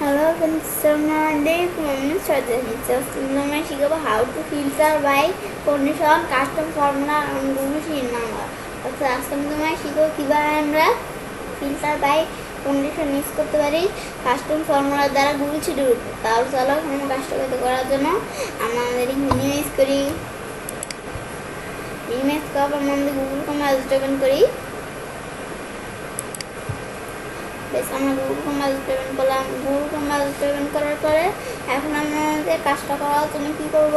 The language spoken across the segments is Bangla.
Hello, Assalamualaikum. I'm শিখাবো how to filter by condition, custom formula and Google Sheets Bangla. আচ্ছা, আজকে তোমায় শিখাবো কিভাবে আমরা filter by condition ইউজ করতে পারি কাস্টম ফর্মুলা দ্বারা Google Sheets-এর উপর। তাহলে চলো আমরা কাজটা করার জন্য আমরা আমাদের ইমেজ করি। ইমেজ করার পর আমরা গুগল ক্রোম ওপেন করি। আমরা গুগল ক্রোম ওপেন করলাম। গুগল ক্রোম ওপেন করার পরে এখন আমাদের কাজটা করার জন্য কি করব?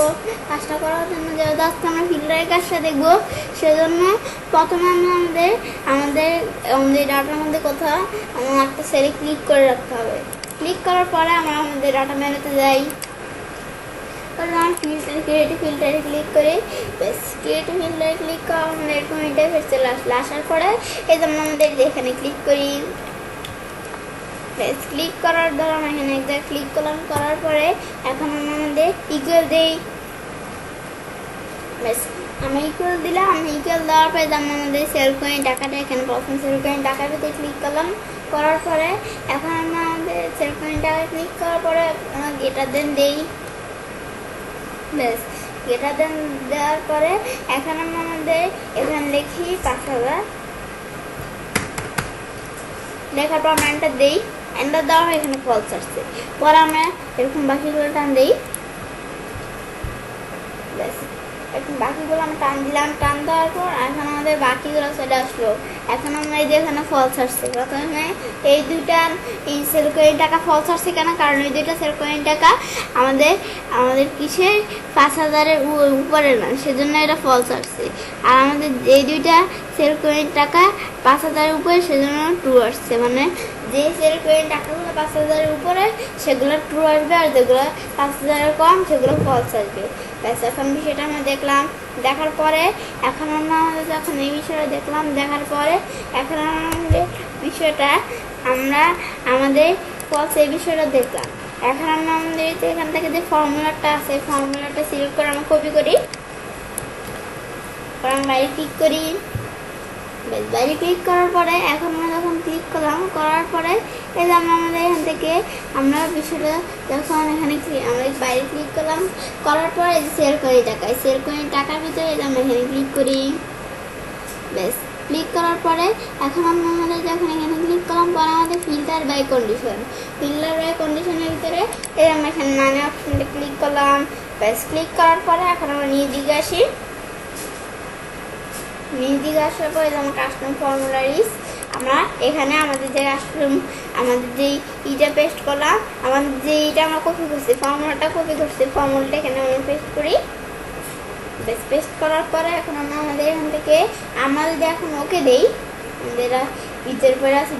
কাজটা করার জন্য যেহেতু আজকে আমরা ফিল্টারের কাজটা দেখবো, সেজন্য প্রথমে আমাদের ডাটার মধ্যে কোথাও একটা সেলে ক্লিক করে রাখতে হবে। ক্লিক করার পরে আমরা আমাদের ডাটা মেনুতে যাই। ক্রিয়েটিভ ফিল্টারে ক্লিক করে ক্রিয়েটিভ ফিল্টারে ক্লিক করা আমাদের এরকম ইন্টারফেস চলে আসলো। আসার পরে এই যেমন আমাদের এখানে ক্লিক করি। ক্লিক করার দ্বারা আমরা এখানে একবার ক্লিক করলাম। করার পরে এখন আমরা আমাদের ইকুয়াল দেই। আমি ইকুয়াল দিলাম। ইকুয়াল দেওয়ার পরে আমরা আমাদের সেল কয়েন টাকাটা এখানে প্রথম সেল কয়েন টাকাটাতে ক্লিক করলাম। করার পরে এখন আমরা আমাদের সেল কয়েন টাকা ক্লিক করার পরে আমরা গ্রেটার দেন দেই। গ্রেটার দেন দেওয়ার পরে এখন আমরা আমাদের এখানে লিখি ৫,০০০। লেখার পর আমরা এন্টার দেই। এন্টার দেওয়ার পর এখানে ফলস আসছে। পরে আমরা এরকম বাকিগুলো টান দিই। এখন বাকিগুলো আমরা টান দিলাম। টান দেওয়ার পর এখন আমাদের বাকিগুলো চলে আসলো। এখন আমরা এই যে এখানে ফলস আসছে। প্রথমে এই দুইটা সেল কয়েন টাকা ফলস আসছে কেন? কারণ এই দুইটা সেল কয়েন টাকা আমাদের কিসে ৫,০০০-এর উপরে না, সেজন্য এটা ফলস আসছে। আর আমাদের এই দুইটা সেল কয়েন টাকা ৫,০০০-এর উপরে, সেজন্য ট্রু আসছে। মানে যে সেল কয়েন টাকাগুলো ৫,০০০-এর উপরে সেগুলো ট্রু আসবে, আর যেগুলো ৫,০০০-এর কম সেগুলো ফলস আসবে। এখন বিষয়টা আমরা দেখলাম। দেখার পরে এখন আমরা যখন এই বিষয়টা দেখলাম, দেখার পরে এখন আমাদের বিষয়টা আমাদের ফলস এই বিষয়টা দেখলাম। এখন আমরা আমাদের এখান থেকে যে ফর্মুলাটা আছে, ফর্মুলাটা সিলেক্ট করে আমরা কপি করি। আমরা বাইরে ক্লিক করি। বাইরে ক্লিক করার পরে এখন আমরা যখন ক্লিক করলাম, করার পরে এই যে আমাদের এখান থেকে আমরা বিষয়টা যখন এখানে আমরা বাইরে ক্লিক করলাম, করার পরে এই যে সেল কয়েন টাকা, এই সেল কয়েন টাকার ভিতরে আমরা এখানে ক্লিক করি। ক্লিক করার পরে এখন আমরা আমাদের যখন এখানে ক্লিক করলাম, পরে আমাদের filter by condition, filter by কন্ডিশনের ভিতরে এই আমরা এখানে মানে অপশনটা ক্লিক করলাম। ক্লিক করার পরে এখন আমরা নিয়ে দিকে আসি। নিয়ে আসার পরে যেমন কাস্টম ফর্মুলারিজ, আমরা এখানে আমাদের যে আমাদের যেই ইটা পেস্ট করলাম, আমাদের যে ইটা আমরা কপি করছি, ফর্মুলাটা কপি করছি, ফর্মুলাটা এখানে আমরা পেস্ট করি। পেস্ট করার পরে এখন আমরা আমাদের এখান থেকে আমরা যদি এখন ওকে দেই, আমাদের ভিতরে পরে আছে,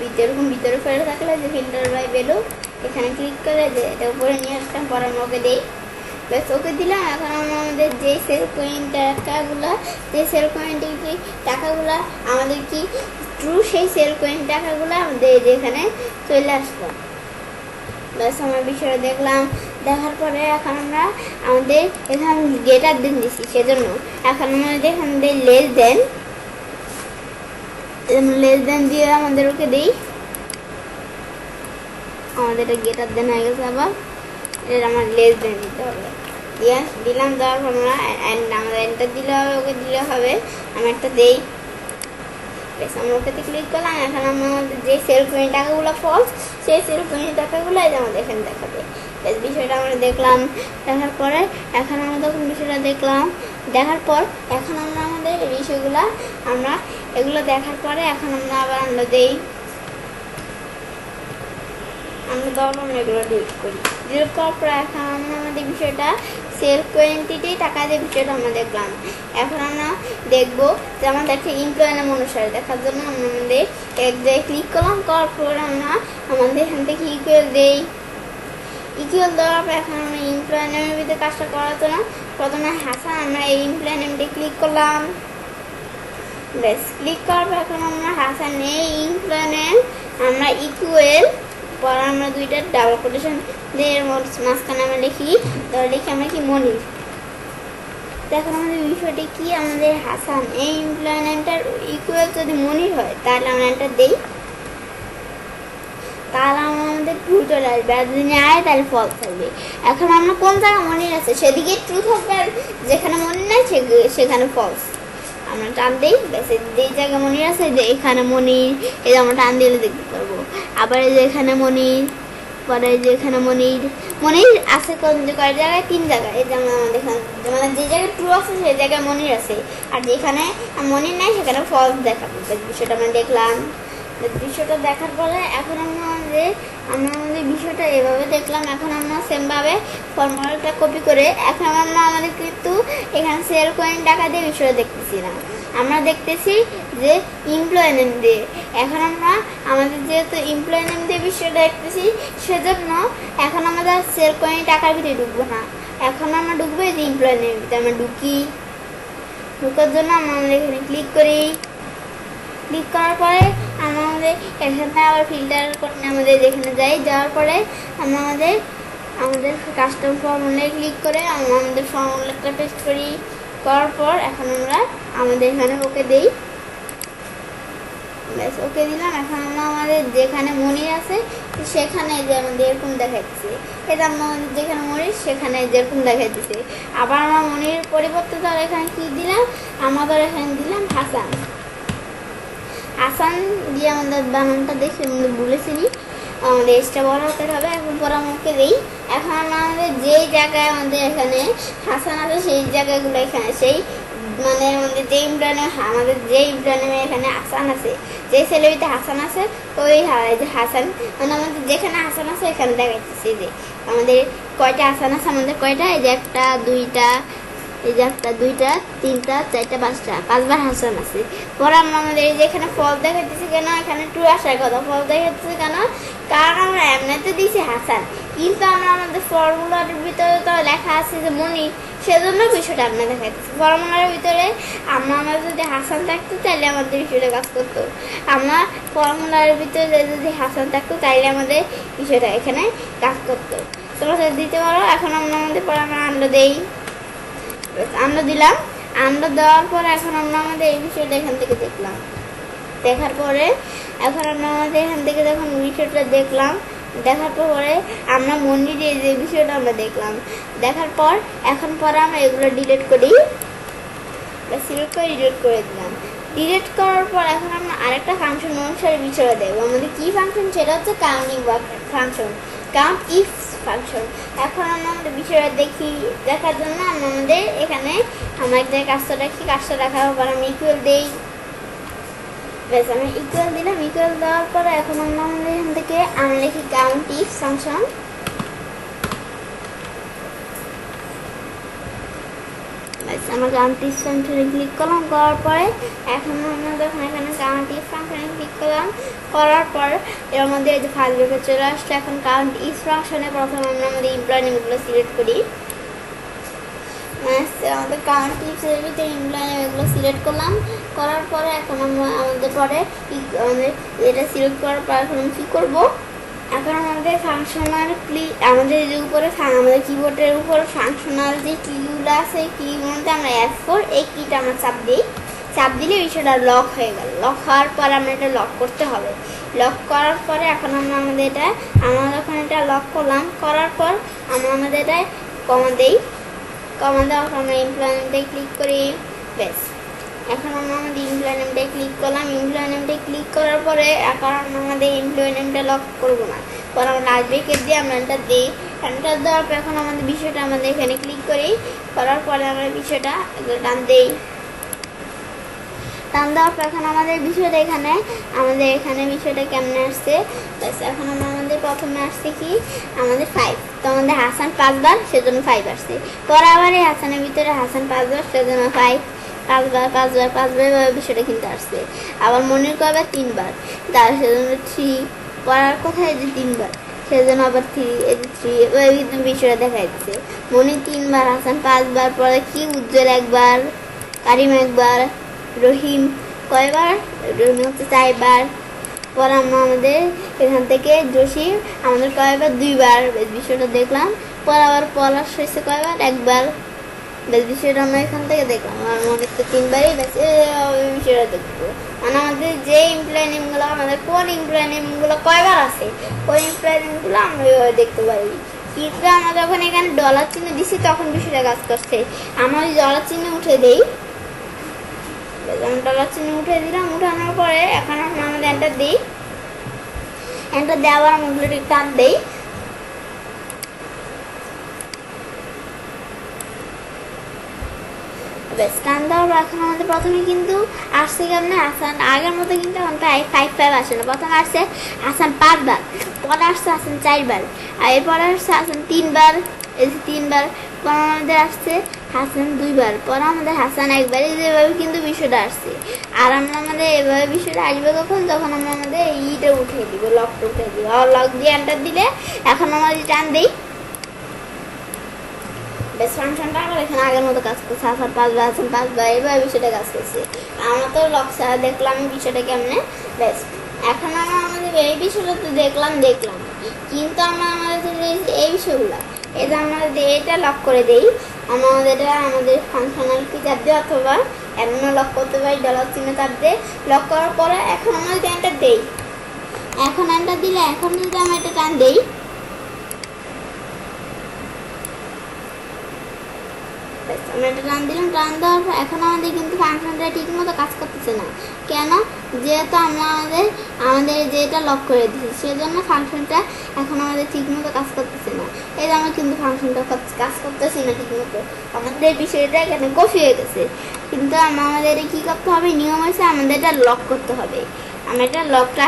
ভিতরে পরে থাকলে যে ফিল্টার বাই ভ্যালু এখানে ক্লিক করে যে এটা উপরে নিয়ে আসতাম, পরে আমরা ওকে দেই। ওকে দিলাম। এখন আমরা আমাদের যে সেল কয়েন টাকাগুলো, যে সেল কয়েন টাকাগুলো আমাদের কি ট্রু, সেই সেল কয়েন টাকাগুলো আমাদের এখানে চলে আসলো। আমরা বিষয়টা দেখলাম। দেখার পরে এখন আমরা আমাদের এখানে গ্রেটার দেন দিচ্ছি, সেজন্য এখন আমাদের এখান থেকে লেস দেন দিয়ে আমাদের ওকে দিই। আমাদের এটা গ্রেটার দেন হয়ে গেছে। আবার এটা আমার লেস দেন দিতে হবে। দিলাম। দেওয়ার পর আমাদের এন্টার দিলে হবে, ওকে দিলে হবে। আমি একটা দেই। আমরা ওকেতে ক্লিক করলাম। এখন আমাদের যে সেল কয়েন টাকাগুলো ফলস, সেই সেল কয়েন টাকাগুলো আমাদের এখানে দেখাবে। বিষয়টা আমরা দেখলাম। দেখার পরে এখন আমরা তখন বিষয়টা দেখলাম। দেখার পর এখন আমরা আমাদের এই বিষয়গুলো এগুলো দেখার পরে এখন আমরা আবার আমরা দেই। আমরা তখন এগুলো ডিলিট করি। ডিলিট করার পর এখন আমরা আমাদের বিষয়টা সেল কোয়ান্টিটি টাকা দিয়ে বিষয়টা আমরা দেখলাম। এখন আমরা দেখবো যে আমাদের একটা ইমপ্লয় নাম অনুসারে দেখার জন্য আমরা আমাদের এক জায়গায় ক্লিক করলাম। করার পর আমরা আমাদের এখান থেকে ইকুয়াল দেই। ইকুয়াল দেওয়ার পর এখন আমরা ইমপ্লয় নেমের ভিতরে কাজটা করার জন্য প্রথমে হাসান, আমরা এই ইমপ্লয় নেমটি ক্লিক করলাম। ক্লিক করার পর এখন আমরা হাসান এই ইমপ্লয় নেম আমরা ইকুয়াল, পর আমরা দুইটা ডাবল কোটেশন দিয়ে মাঝখানে আমরা লিখি আমরা কি মনির। এখন আমাদের বিষয়টি কি, আমাদের হাসান এই এমপ্লয় নেমটার ইকুয়াল যদি মনির হয়, তাহলে আমরা এন্টার দেই। তাহলে আমাদের ট্রু চলে আসবে, আর যদি না আয় তাহলে ফলস থাকবে। এখন আমরা কোন জায়গায় মনে আছে সেদিকে ট্রু থাকবে, আর যেখানে মনে নাই সেখানে ফলস। আমরা টান দিই, ব্যাস যেই জায়গায় মনে আছে যে এখানে মনি, এই যে আমরা টান দিলে দেখতে পারবো। আবার এই যে এখানে মনি, পরে যে এখানে মনির আছে কোন কয় জায়গায়, 3 জায়গায়। এই যেমন আমাদের এখানে মানে যে জায়গায় ট্রু আছে সেই জায়গায় মনির আছে, আর যেখানে মনির নাই সেখানে ফলস দেখাবো। বিষয়টা আমরা দেখলাম। বিষয়টা দেখার পরে এখন আমরা আমাদের বিষয়টা এভাবে দেখলাম। এখন আমরা সেমভাবে ফর্মুলাটা কপি করে এখন আমরা আমাদের কিন্তু এখানে সেল কয়েন টাকা দিয়ে বিষয়টা দেখতেছি না, আমরা দেখতেছি যে এমপ্লয়ি নেম দিয়ে। এখন আমরা আমাদের যেহেতু এমপ্লয়ি নেম দিয়ে বিষয়টা দেখতেছি, সেজন্য এখন আমাদের সেল কয়েন টাকার ভিতরে ঢুকবো না, এখন আমরা ঢুকবো এই যে এমপ্লয়ি নেম ভিতরে। আমরা ঢুকার জন্য আমরা এখানে ক্লিক করি। ক্লিক করার পরে আমরা এখানে আবার ফিল্টার করে আমাদের যেখানে যাওয়ার পরে আমরা আমাদের কাস্টম ফর্মুলায় ক্লিক করে আমরা আমাদের ফর্মুলাটা পেস্ট করার পর এখন আমরা আমাদের এখানে ওকে দিই। ব্যাস ওকে দিলাম। এখন আমরা আমাদের যেখানে মনি আছে সেখানে যে আমাদের এরকম দেখাচ্ছে, এটা আমরা যেখানে মনি সেখানে যেরকম দেখাইতেছে। আবার আমরা মনির পরিবর্তে ধর এখানে কি দিলাম, আমাদের এখানে দিলাম হাসান দিয়ে আমাদের বানানটা দেখে বলেছিলি আমাদের এক্সট্রা বড় হতে হবে। এখন পরামর্শ দিই। এখন আমরা আমাদের যেই জায়গায় আমাদের এখানে হাসান আছে সেই জায়গাগুলো এখানে সেই মানে আমাদের যে ইমপ্লয়ি এখানে হাসান আছে, যে ছেলেটিতে হাসান আছে ওই যে হাসান মানে আমাদের যেখানে হাসান আছে এখানে দেখাইতেছে যে আমাদের কয়টা হাসান আছে, আমাদের কয়টা, এই যে 1 2 এই যে 1 2 3 4 5টা 5বার হাসান আছে। পরে আমরা আমাদের এই যে এখানে ফল দেখাইতেছি কেন, এখানে ট্রু আসার কথা, ফল দেখাইতেছে কেন, কারণ আমরা এমনিতে দিয়েছি হাসান, কিন্তু আমরা আমাদের ফর্মুলার ভিতরে তো লেখা আছে যে মনি, সেজন্য বিষয়টা আমরা দেখাইতেছি। ফর্মুলার ভিতরে আমাদের যদি হাসান থাকতো তাহলে আমাদের বিষয়টা কাজ করতো, আমরা ফর্মুলার ভিতরে যদি হাসান থাকতো তাহলে আমাদের বিষয়টা এখানে কাজ করতো। তোমরা দিতে পারো। এখন আমরা আমাদের পরে আমরা আমরা দিলাম। আমরা দেওয়ার পর এখন আমরা আমাদের এই বিষয়টা এখান থেকে দেখলাম। দেখার পরে এখন আমরা আমাদের এখান থেকে যখন বিষয়টা দেখলাম, দেখার পরে আমরা মনির যে বিষয়টা আমরা দেখলাম, দেখার পর এখন পরে আমরা এগুলো ডিলিট করি, সিলেক্ট করে ডিলিট করে দিলাম। ডিলিট করার পর এখন আমরা আরেকটা ফাংশন অনুসারে বিষয়টা দেখবো। আমাদের কি ফাংশন, সেটা হচ্ছে counting function, count if function. এখন আমরা আমাদের বিষয়টা দেখার জন্য আমরা আমাদের এখানে আমরা একটা কাজটা রাখি, কাজটা রাখার পর আমি ইকুয়াল দিই। ব্যাস আমি ইকুয়াল দিলাম। ইকুয়াল দেওয়ার পরে এখন আমরা আমাদের এখান থেকে আমরা লিখি কাউন্ট ইফ ফাংশন। আমরা কাউন্ট ইফ ফাংশনে ক্লিক করলাম, করার পরে এখন আমরা যখন এখানে কাউন্ট ইফ ফাংশনে ক্লিক করলাম, করার পর এর মধ্যে এই যে ফার্স্ট ব্র্যাকেট চলে আসছে। এখন কাউন্ট ইফ ফাংশনে প্রথমে আমরা আমাদের এমপ্লয়ি নেমগুলো সিলেক্ট করি। আমাদের কাউন্ট ইফের ভিতরে এমপ্লয়ি নেমগুলো সিলেক্ট করলাম, করার পরে এখন আমরা আমাদের পরে আমাদের এটা সিলেক্ট করার পর এখন আমি কী করবো, এখন আমাদের ফাংশনাল আমাদের যে উপরে আমাদের কিবোর্ডের উপর ফাংশনাল যে কিগুলো আছে, কিগুলোর মধ্যে আমরা F4 এই কিটা আমরা চাপ দিলে বিষয়টা লক হয়ে গেল। লক হওয়ার পর আমরা এটা লক করতে হবে। লক করার পরে এখন আমরা যখন এটা লক করলাম, করার পর আমরা আমাদের এটা কমা দেওয়ার পর আমরা এমপ্লয়ি নেমটায় ক্লিক করি। ব্যাস এখন আমরা আমাদের এমপ্লয়ি নেমটায় ক্লিক করলাম। এমপ্লয়ি নেমটায় ক্লিক করার পরে এখন আমরা আমাদের এমপ্লয়ি নেমটা লক করবো না, পরে আমরা লাস্ট ব্রেকেট দিয়ে আমরা এন্টার দিই। এন্টার দেওয়ার পর এখন আমাদের বিষয়টা আমাদের এখানে ক্লিক করি, করার পরে আমরা বিষয়টা টান দিই। টান দেওয়ার পর এখন আমাদের বিষয়টা এখানে বিষয়টা কেমনে আসছে। ব্যাস এখন আমাদের প্রথমে আসছে কি আমাদের 5, তো আমাদের হাসান 5বার সেজন্য 5 আসছে। পরে আবার এই হাসানের ভিতরে হাসান 5বার সেজন্য 5 বিষয়টা কিন্তু আসছে। আবার মনির কয়বার 3বার, তার সেজন্য 3, পড়ার কোথায় যে 3বার সেজন্য আবার 3, এই যে 3 ওই বিষয়টা দেখা যাচ্ছে। মনির 3বার, হাসান 5বার, পরে কি উজ্জ্বল 1বার, কারিম 1বার, রহিম কয়বার, রহিম হচ্ছে 4বার। পর আমরা আমাদের এখান থেকে জসিম আমাদের কয়বার 2বার, বেশ বিষয়টা দেখলাম। পর আবার পলাশ হয়েছে কয়বার 1বার, বেশ বিষয়টা আমরা এখান থেকে দেখলাম। আমার মনে হচ্ছে 3বারই, বেশ বিষয়টা দেখবো। মানে আমাদের যে এমপ্লয় নেমগুলো আমাদের কোন এমপ্লয় নেমগুলো কয়বার আছে ওই এমপ্লয় নেমগুলো আমরা ওইভাবে দেখতে পারি। কিন্তু আমরা যখন এখানে ডলার চিহ্ন দিছি তখন বিষয়টা কাজ করছে। আমরা ওই ডলার চিহ্ন উঠে দিই, ডলার চিহ্ন উঠে দিলাম। উঠানোর পরে এখন আমরা আমাদের এন্টার দিই, এন্টার দেওয়ার আমরা টান দিই। বেশ টান দেওয়ার পর এখন আমাদের প্রথমে কিন্তু আসছে কেমন আসান আগের মতো, কিন্তু এখন 5 আসে না। প্রথমে আসছে আসান 5 বার, পরে আসছে আসান 4 বার, আর এরপরে আসছে আসান 3 বার, এই 3 বার। পরে আমাদের আসছে হাসান 2 বার, পরে আমাদের হাসান 1 বার। যেভাবে কিন্তু বিষয়টা আসছে। আর আমরা আমাদের এভাবে বিষয়টা আসবে যখন আমরা আমাদের ইটা উঠিয়ে দিব, লকটা উঠিয়ে দিব। আর লক দিয়ে এন্টার দিলে এখন আমরা টান দিই, বেশ ফাংশনটা আমার এখানে আগের মতো কাজ করছে। আসার 5 বার, আসার 5 বার, এবার বিষয়টা কাজ করছে। আমরা তো লক ছাড়া দেখলাম বিষয়টা কেমনে। বেশ এখন আমরা আমাদের এই বিষয়টা তো দেখলাম, কিন্তু আমরা আমাদের এই বিষয়গুলো এই যে আমরা এটা লক করে দেই, আমাদের ফাংশনাল কি চাপ দিয়ে অথবা এমন লক করতে পারি ডলার চিহ্ন চাপ দিয়ে। লক করার পরে এখন আমরা যদি এন্টার দেই, এখন এন্টার দিলে এখন যদি আমরা এটা টান দেই, আমরা এটা টান দিলাম। টান দেওয়ার পর এখন আমাদের কিন্তু ফাংশনটা ঠিক মতো কাজ করতেছে না। কেন? যেহেতু আমরা আমাদের যেটা লক করে দিচ্ছি সেজন্য ফাংশনটা এখন আমাদের ঠিক মতো কাজ করতেছে না। এই যে আমরা কিন্তু ফাংশনটা কাজ করতেছি না ঠিক মতো, আমাদের বিষয়টা এখানে কফি হয়ে গেছে। কিন্তু আমাদের কি করতে হবে, নিয়ম হয়েছে আমাদের এটা লক করতে হবে। আমরা এটা লকটা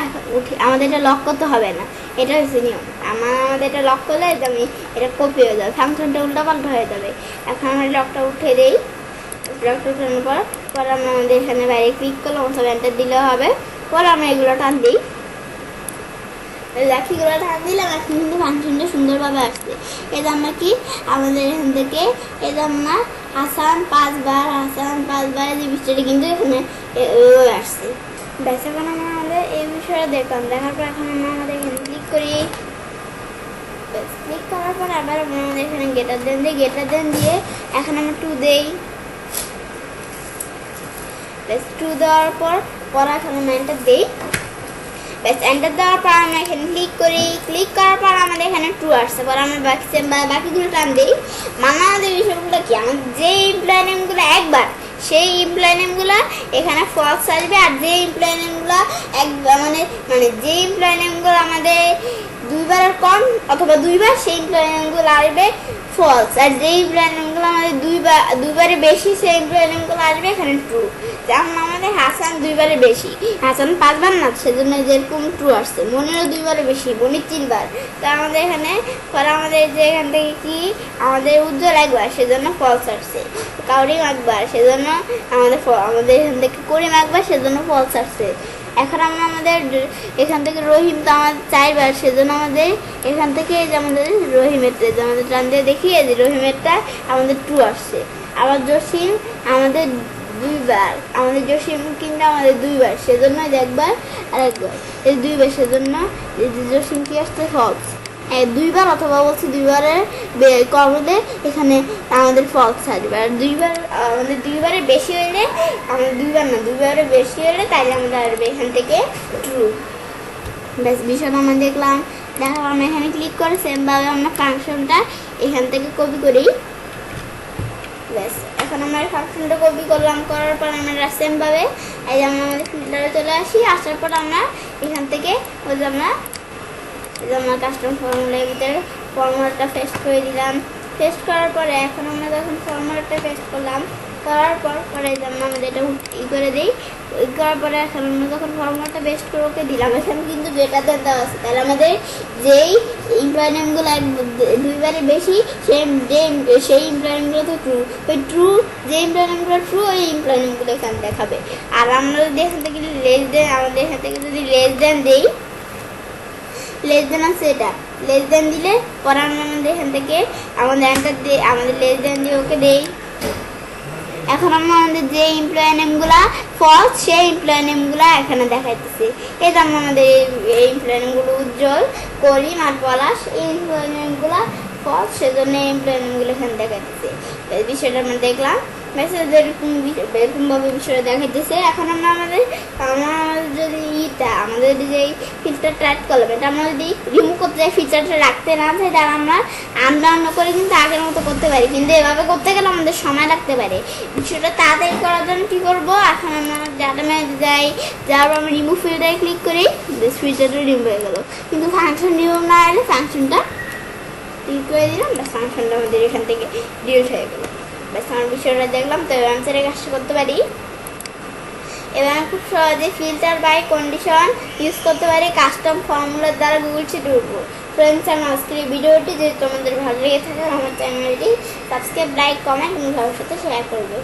আমাদের এটা লক করতে হবে না, এটা হচ্ছে নিয়ম। আমাদের এটা লক করলে আমি এটা কপি হয়ে যাবে, ফাংশনটা উল্টাপাল্টা হয়ে যাবে। এখন আমরা লকটা উঠে দিই, লকটা উঠানোর পর আমরা আমাদের এখানে বাইরে ক্লিক করলাম অথবা এন্টার দিলে হবে। পরে আমরা এগুলো টান দিই, লাঠিগুলো টান দিলাম। এখন কিন্তু ফাংশনটা সুন্দরভাবে আসছে। এই যে আমরা কি আমাদের এখান থেকে এই যে আমরা হাসান 5 বার, হাসান 5 বার এই বিষয়টা কিন্তু এখানে আসছে। ব্যাস এখন আমরা আমাদের এই বিষয়টা দেখলাম, দেখার পর এখন আমরা আমাদের এখানে ক্লিক করি। ক্লিক করার পর আবার আমরা আমাদের এখানে গেটার দেন দিই, গেটার দেন দিয়ে এখন আমরা 2 দেই। ব্যাস 2 দেওয়ার পর এখন আমরা এন্টার দিই। ব্যাস এন্টার দেওয়ার পর আমরা এখানে ক্লিক করি। ক্লিক করার পর আমাদের এখানে 2 আসছে। পর আমরা বাকিগুলো টান দিই। মানে আমাদের বিষয়গুলো কি, আমাদের যে এমপ্লয় নেমগুলো একবার সেই এমপ্লয় নেমগুলো এখানে ফলস আসবে। আর যে এমপ্লয় নেমগুলো মানে যে এমপ্লয় নেমগুলো আমাদের 2 বারের কম অথবা 2 বার সেই এমপ্লয় নেমগুলো আসবে ফলস। আর যে এমপ্লয় নেমগুলো আমাদের 2 বারের বেশি সেই এমপ্লয় নেমগুলো আসবে এখানে ট্রু। যেমন আমাদের হাসান 2 বারের বেশি, হাসান 5 বার না, সেজন্য যেরকম ট্রু আসছে। মনিরও 2 বারের বেশি, মনির 3 বার। তো আমাদের এখানে পরে আমাদের যে এখান থেকে কি আমাদের উজ্জ্বল 1 বার, সেজন্য ফলস আসছে। কাউরিম 1 বার, সেজন্য আমাদের এখান থেকে করিম 1 বার, সেজন্য ফলস আসছে। এখন আমরা আমাদের এখান থেকে রহিম তো আমাদের 4 বার, সেজন্য আমাদের এখান থেকে যে আমাদের রহিমেরটা যে আমাদের টান দিয়ে দেখি যে রহিমেরটা আমাদের ট্রু আসছে। আবার জসিম আমাদের 2 বার, আমাদের জসিম কিন্তু আমাদের 2 বার, সেজন্য 1 বার আর 1 বার, এই 2 বার, সেজন্য জসিম কি আসছে ফলস। 2 বার অথবা বলছি 2 বারের কম হলে এখানে আমাদের ফলস আসবে। আর 2 বার আমাদের 2 বারের বেশি হলে আমাদের 2 বার না 2 বারের বেশি হলে তাইলে আমাদের আসবে এখান থেকে ট্রু। ব্যাস বিষয়টা আমরা দেখলাম। দেখো আমরা এখানে ক্লিক করে সেমভাবে আমরা ফাংশনটা এখান থেকে কপি করি। ব্যাস এখন আমরা ফাংশনটা কপি করলাম, করার পর আমরা সেমভাবে এই যে আমরা আমাদের ফিল্টারে চলে আসি। আসার পর আমরা এখান থেকে ওই যে আমরা কাস্টম ফর্মুলার ভিতরে ফর্মুলাটা পেস্ট করে দিলাম। পেস্ট করার পরে এখন আমরা যখন ফর্মুলাটা পেস্ট করলাম, করার পর আমরা আমাদের এটা করে দিই। করার পরে এখন আমরা যখন ফর্মুলাটা পেস্ট করে ওকে দিলাম, এখানে কিন্তু গ্রেটার দ্যান দেওয়া আছে। তাহলে আমাদের যেই এমপ্লয় নেমগুলো 2 বারের বেশি সেই এমপ্লয় নেমগুলো তো ট্রু। ওই ট্রু যে এমপ্লয় নেমগুলো ট্রু ওই এমপ্লয় নেমগুলো এখানে দেখাবে। আর আমরা যদি এখান থেকে লেস দেন আমাদের এখান থেকে যদি লেস দেন দিই, লেস দেন আছে, এটা লেস দেন দিলে পরে আমরা আমাদের এখান থেকে আমাদের এন্টার দিয়ে আমাদের লেস দেন দিয়ে ওকে দেই। এখন আমরা আমাদের যে এমপ্লয় নেমগুলা ফলস সেই এমপ্লয় নেমগুলা এখানে দেখাইতেছি। এই যে আমাদের এই এমপ্লয় নেমগুলো উজ্জ্বল, করিম আর পলাশ, এই এমপ্লয় নেমগুলা ফলস, সেজন্য এই এমপ্লয় নেমগুলো এখানে দেখাইতেছি। এই বিষয়টা আমরা দেখলাম। মেসেজ এরকম ভাবে বিষয়টা দেখাইতেছে। এখন আমাদের যদি আমাদের যে ফিল্টার টাইট করলাম, এটা আমরা যদি রিমুভ করতে চাই, ফিচারটা রাখতে না চাই, তাহলে আমরা আনডাউন করে কিন্তু আগের মতো করতে পারি, কিন্তু এভাবে করতে গেলে আমাদের সময় লাগতে পারে। বিষয়টা তাড়াতাড়ি করার জন্য কী করবো, এখন আমরা ডাটা ম্যানেজে যাই, যাওয়ার পর আমরা রিমুভ ফিল্টারে ক্লিক করি, ফিল্টারটা রিমুভ হয়ে গেলো। কিন্তু ফাংশন রিমুভ না এলে ফাংশনটা ক্লিক করে দিলাম, ফাংশনটা আমাদের এখান থেকে ডিলিট হয়ে গেলো। ব্যাস আমার বিষয়টা দেখলাম, তো এবার আমি কাজটা করতে পারি। এবার খুব সহজে ফিল্টার বাই কন্ডিশন ইউজ করতে পারি কাস্টম ফর্মুলার দ্বারা গুগল শিটে উঠবো। ফ্রেন্ডস, আমার আজকের এই ভিডিওটি যদি তোমাদের ভালো লেগে থাকে, আমার চ্যানেলটি সাবস্ক্রাইব, লাইক, কমেন্ট এবং সবার সাথে শেয়ার করবে।